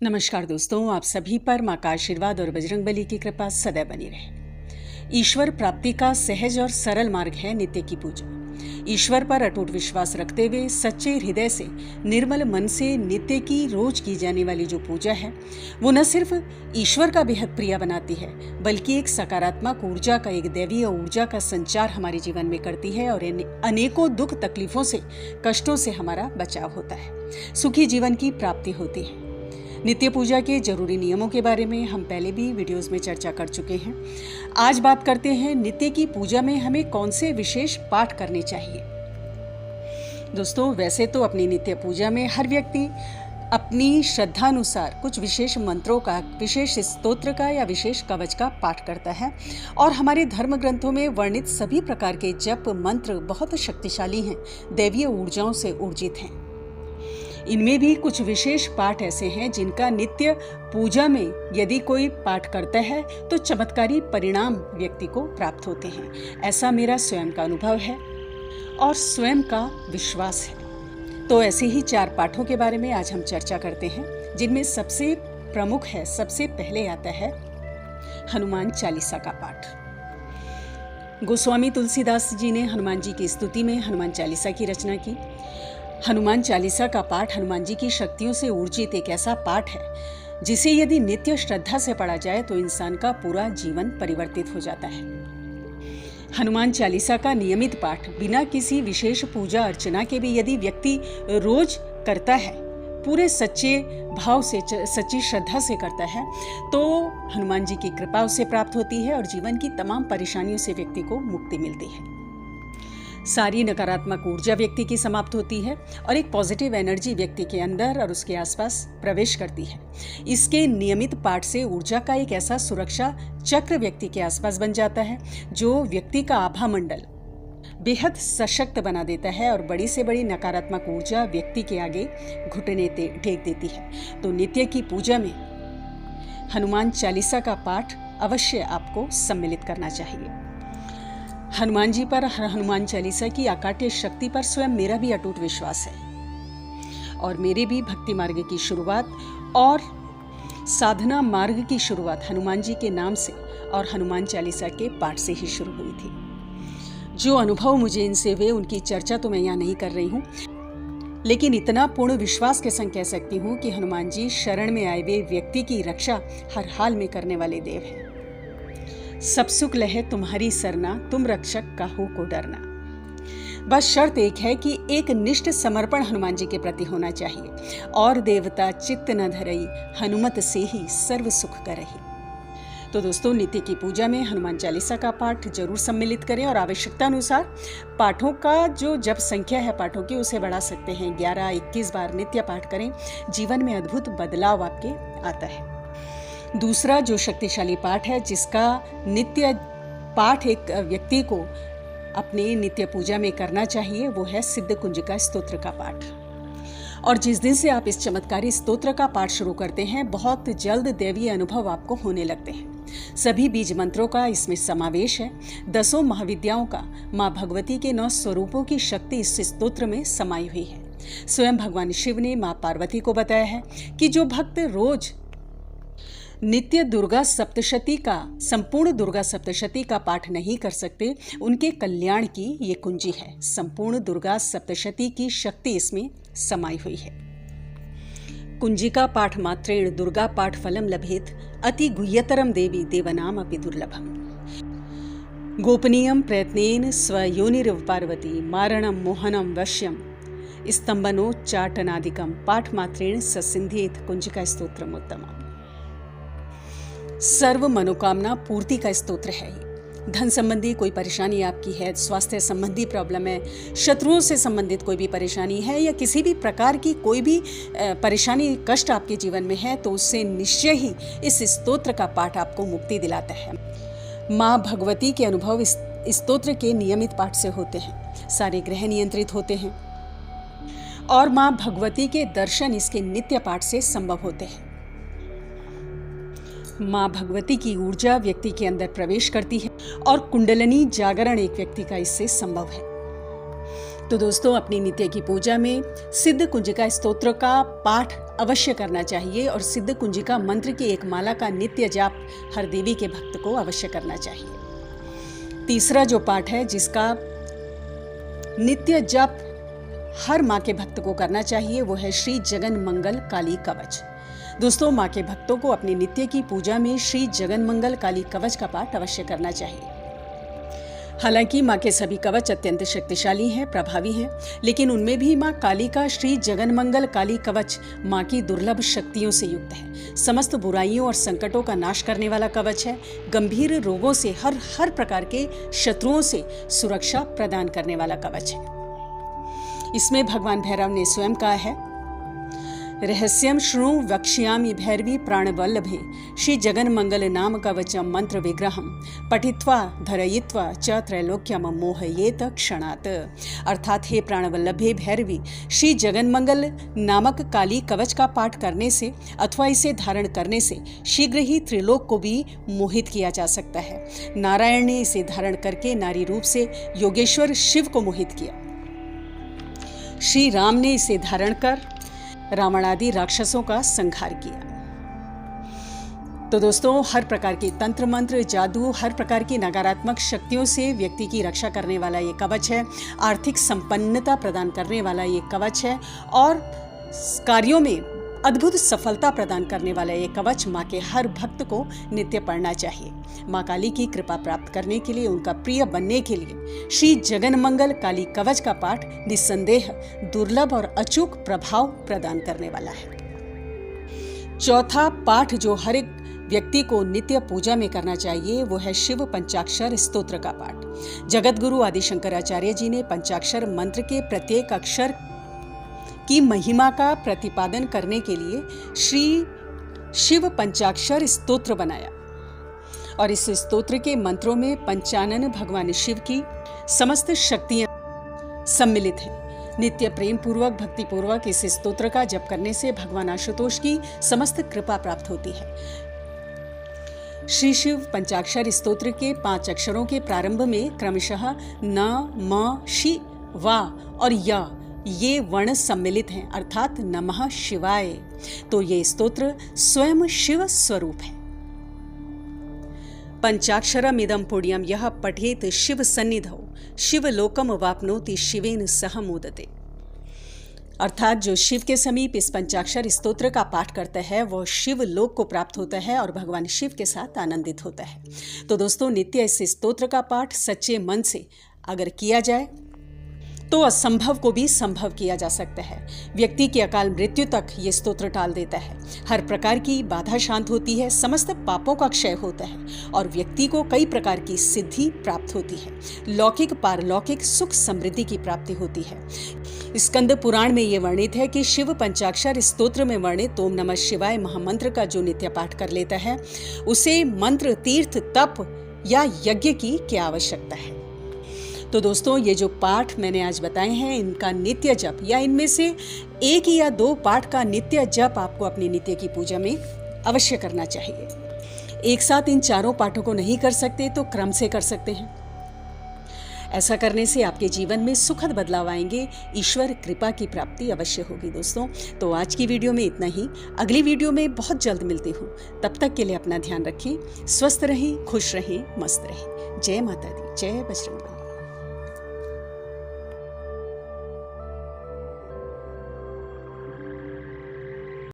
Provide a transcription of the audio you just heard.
नमस्कार दोस्तों, आप सभी पर माँ का आशीर्वाद और बजरंगबली की कृपा सदैव बनी रहे। ईश्वर प्राप्ति का सहज और सरल मार्ग है नित्य की पूजा। ईश्वर पर अटूट विश्वास रखते हुए सच्चे हृदय से निर्मल मन से नित्य की रोज की जाने वाली जो पूजा है वो न सिर्फ ईश्वर का बेहद प्रिय बनाती है बल्कि एक सकारात्मक ऊर्जा का, एक दैवीय ऊर्जा का संचार हमारे जीवन में करती है और अनेकों दुख तकलीफों से, कष्टों से हमारा बचाव होता है, सुखी जीवन की प्राप्ति होती है। नित्य पूजा के जरूरी नियमों के बारे में हम पहले भी वीडियोस में चर्चा कर चुके हैं। आज बात करते हैं नित्य की पूजा में हमें कौन से विशेष पाठ करने चाहिए। दोस्तों, वैसे तो अपनी नित्य पूजा में हर व्यक्ति अपनी श्रद्धानुसार कुछ विशेष मंत्रों का, विशेष स्तोत्र का या विशेष कवच का पाठ करता है और हमारे धर्म ग्रंथों में वर्णित सभी प्रकार के जप मंत्र बहुत शक्तिशाली हैं, दैवीय ऊर्जाओं से ऊर्जित हैं। इनमें भी कुछ विशेष पाठ ऐसे हैं जिनका नित्य पूजा में यदि कोई पाठ करता है तो चमत्कारी परिणाम व्यक्ति को प्राप्त होते हैं। ऐसा मेरा स्वयं का अनुभव है और स्वयं का विश्वास है। तो ऐसे ही 4 पाठों के बारे में आज हम चर्चा करते हैं, जिनमें सबसे प्रमुख है, सबसे पहले आता है हनुमान चालीसा का पाठ। गोस्वामी तुलसीदास जी ने हनुमान जी की स्तुति में हनुमान चालीसा की रचना की। हनुमान चालीसा का पाठ हनुमान जी की शक्तियों से ऊर्जित एक ऐसा पाठ है जिसे यदि नित्य श्रद्धा से पढ़ा जाए तो इंसान का पूरा जीवन परिवर्तित हो जाता है। हनुमान चालीसा का नियमित पाठ बिना किसी विशेष पूजा अर्चना के भी यदि व्यक्ति रोज करता है, पूरे सच्चे भाव से, सच्ची श्रद्धा से करता है, तो हनुमान जी की कृपा उसे प्राप्त होती है और जीवन की तमाम परेशानियों से व्यक्ति को मुक्ति मिलती है। सारी नकारात्मक ऊर्जा व्यक्ति की समाप्त होती है और एक पॉजिटिव एनर्जी व्यक्ति के अंदर और उसके आसपास प्रवेश करती है। इसके नियमित पाठ से ऊर्जा का एक ऐसा सुरक्षा चक्र व्यक्ति के आसपास बन जाता है जो व्यक्ति का आभा मंडल बेहद सशक्त बना देता है और बड़ी से बड़ी नकारात्मक ऊर्जा व्यक्ति के आगे घुटने टेक देती है। तो नित्य की पूजा में हनुमान चालीसा का पाठ अवश्य आपको सम्मिलित करना चाहिए। हनुमान जी पर, हनुमान चालीसा की अकाट्य शक्ति पर स्वयं मेरा भी अटूट विश्वास है और मेरे भी भक्ति मार्ग की शुरुआत और साधना मार्ग की शुरुआत हनुमान जी के नाम से और हनुमान चालीसा के पाठ से ही शुरू हुई थी। जो अनुभव मुझे इनसे हुए उनकी चर्चा तो मैं यहाँ नहीं कर रही हूँ, लेकिन इतना पूर्ण विश्वास के संग कह सकती हूँ कि हनुमान जी शरण में आए हुए व्यक्ति की रक्षा हर हाल में करने वाले देव हैं। सब सुख लहे तुम्हारी सरना, तुम रक्षक काहू को डरना। बस शर्त एक है कि एक निष्ठ समर्पण हनुमान जी के प्रति होना चाहिए। और देवता चित्त न धरई, हनुमत से ही सर्व सुख करही। तो दोस्तों, नित्य की पूजा में हनुमान चालीसा का पाठ जरूर सम्मिलित करें और आवश्यकता अनुसार पाठों का जो जप संख्या है पाठों की उसे बढ़ा सकते हैं। 11-21 बार नित्य पाठ करें, जीवन में अद्भुत बदलाव आपके आता है। दूसरा जो शक्तिशाली पाठ है जिसका नित्य पाठ एक व्यक्ति को अपने नित्य पूजा में करना चाहिए, वो है सिद्ध कुंजिका स्तोत्र का पाठ। और जिस दिन से आप इस चमत्कारी स्तोत्र का पाठ शुरू करते हैं, बहुत जल्द दैवीय अनुभव आपको होने लगते हैं। सभी बीज मंत्रों का इसमें समावेश है। 10 महाविद्याओं का, माँ भगवती के 9 स्वरूपों की शक्ति इस स्तोत्र में समाई हुई है। स्वयं भगवान शिव ने माँ पार्वती को बताया है कि जो भक्त रोज नित्य दुर्गा सप्तशती का, संपूर्ण दुर्गा सप्तशती का पाठ नहीं कर सकते, उनके कल्याण की ये कुंजी है। संपूर्ण दुर्गा सप्तशती की शक्ति इसमें समाई हुई है। कुंजिका पाठ मात्रेण दुर्गा पाठ फलम लभेत, अति गुह्यतरम देवी देवनाम अपि दुर्लभम। गोपनीयम प्रयत्नेन स्वयोनिरव पार्वती, मारणम मोहनम वश्यम, स्तंभनोच्चाटनादिकम पाठ मात्रेण ससिन्ध्येत कुंजिका स्तोत्रम उत्तमम्। सर्व मनोकामना पूर्ति का स्तोत्र है ये। धन संबंधी कोई परेशानी आपकी है, स्वास्थ्य संबंधी प्रॉब्लम है, शत्रुओं से संबंधित कोई भी परेशानी है या किसी भी प्रकार की कोई भी परेशानी, कष्ट आपके जीवन में है, तो उससे निश्चय ही इस स्तोत्र का पाठ आपको मुक्ति दिलाता है। माँ भगवती के अनुभव इस स्तोत्र के नियमित पाठ से होते हैं। सारे ग्रह नियंत्रित होते हैं और माँ भगवती के दर्शन इसके नित्य पाठ से संभव होते हैं। माँ भगवती की ऊर्जा व्यक्ति के अंदर प्रवेश करती है और कुंडलिनी जागरण एक व्यक्ति का इससे संभव है। तो दोस्तों, अपनी नित्य की पूजा में सिद्ध कुंजिका स्तोत्र का पाठ अवश्य करना चाहिए और सिद्ध कुंजिका मंत्र की एक माला का नित्य जाप हर देवी के भक्त को अवश्य करना चाहिए। तीसरा जो पाठ है जिसका नित्य जप हर माँ के भक्त को करना चाहिए वो है श्री जगन मंगल काली कवच। दोस्तों, माँ के भक्तों को अपने नित्य की पूजा में श्री जगन मंगल काली कवच का पाठ अवश्य करना चाहिए। हालांकि माँ के सभी कवच अत्यंत शक्तिशाली हैं, प्रभावी हैं, लेकिन उनमें भी माँ काली का श्री जगन मंगल काली कवच माँ की दुर्लभ शक्तियों से युक्त है। समस्त बुराइयों और संकटों का नाश करने वाला कवच है। गंभीर रोगों से हर प्रकार के शत्रुओं से सुरक्षा प्रदान करने वाला कवच है। इसमें भगवान भैरव ने स्वयं कहा है, रहस्यम शृणु वक्ष्यामि भैरवी प्राणवल्लभे श्री जगन मंगल नाम कवचम मंत्र विग्रहम पठित्वा धरयित्वा च त्रैलोक्यम मोहयेत क्षणात्। अर्थात हे प्राणवल्लभे भैरवी, श्री जगन मंगल नामक काली कवच का पाठ करने से अथवा इसे धारण करने से शीघ्र ही त्रिलोक को भी मोहित किया जा सकता है। नारायण ने इसे धारण करके नारी रूप से योगेश्वर शिव को मोहित किया। श्री राम ने इसे धारण कर रावण आदि राक्षसों का संहार किया। तो दोस्तों, हर प्रकार के तंत्र मंत्र, जादू, हर प्रकार की नकारात्मक शक्तियों से व्यक्ति की रक्षा करने वाला ये कवच है। आर्थिक संपन्नता प्रदान करने वाला ये कवच है और कार्यों में अद्भुत सफलता प्रदान करने वाला ये कवच माँ के हर भक्त को नित्य पढ़ना चाहिए। माँ काली की कृपा प्राप्त करने के लिए, उनका प्रिय बनने के लिए श्री जगन मंगल काली कवच का पाठ निस्संदेह दुर्लभ और अचूक प्रभाव प्रदान करने वाला है। चौथा पाठ जो हर एक व्यक्ति को नित्य पूजा में करना चाहिए वो है शिव पंचाक्षर स्तोत्र का पाठ। जगत गुरु आदि शंकराचार्य जी ने पंचाक्षर मंत्र के प्रत्येक अक्षर की महिमा का प्रतिपादन करने के लिए श्री शिव पंचाक्षर स्तोत्र बनाया और इस स्तोत्र के मंत्रों में पंचानन भगवान शिव की समस्त शक्तियां सम्मिलित हैं। नित्य प्रेम पूर्वक, भक्ति पूर्वक इस स्तोत्र का जप करने से भगवान आशुतोष की समस्त कृपा प्राप्त होती है। श्री शिव पंचाक्षर स्तोत्र के 5 अक्षरों के प्रारंभ में क्रमशः न, म, शि, वा और या ये वर्ण सम्मिलित हैं, अर्थात नमः शिवाय। तो ये स्तोत्र स्वयं शिव स्वरूप है। पंचाक्षरम इदं पुण्यम यह पठेत शिव सन्निधौ शिव लोकम वाप्नोति शिवेन सह मोदते। अर्थात जो शिव के समीप इस पंचाक्षर स्तोत्र का पाठ करता है वह शिव लोक को प्राप्त होता है और भगवान शिव के साथ आनंदित होता है। तो दोस्तों, नित्य इस स्तोत्र का पाठ सच्चे मन से अगर किया जाए तो असंभव को भी संभव किया जा सकता है। व्यक्ति की अकाल मृत्यु तक ये स्तोत्र टाल देता है। हर प्रकार की बाधा शांत होती है, समस्त पापों का क्षय होता है और व्यक्ति को कई प्रकार की सिद्धि प्राप्त होती है। लौकिक पारलौकिक सुख समृद्धि की प्राप्ति होती है। स्कंद पुराण में ये वर्णित है कि शिव पंचाक्षर स्तोत्र में वर्णित ओम नमः शिवाय महामंत्र का जो नित्य पाठ कर लेता है उसे मंत्र, तीर्थ, तप या यज्ञ की क्या आवश्यकता है। तो दोस्तों, ये जो पाठ मैंने आज बताए हैं इनका नित्य जप या इनमें से 1 या 2 पाठ का नित्य जप आपको अपनी नित्य की पूजा में अवश्य करना चाहिए। एक साथ इन चारों पाठों को नहीं कर सकते तो क्रम से कर सकते हैं। ऐसा करने से आपके जीवन में सुखद बदलाव आएंगे, ईश्वर कृपा की प्राप्ति अवश्य होगी। दोस्तों, तो आज की वीडियो में इतना ही। अगली वीडियो में बहुत जल्द मिलती हूँ। तब तक के लिए अपना ध्यान रखें, स्वस्थ रहें, खुश रहें, मस्त रहें। जय माता दी, जय बजरंग बली।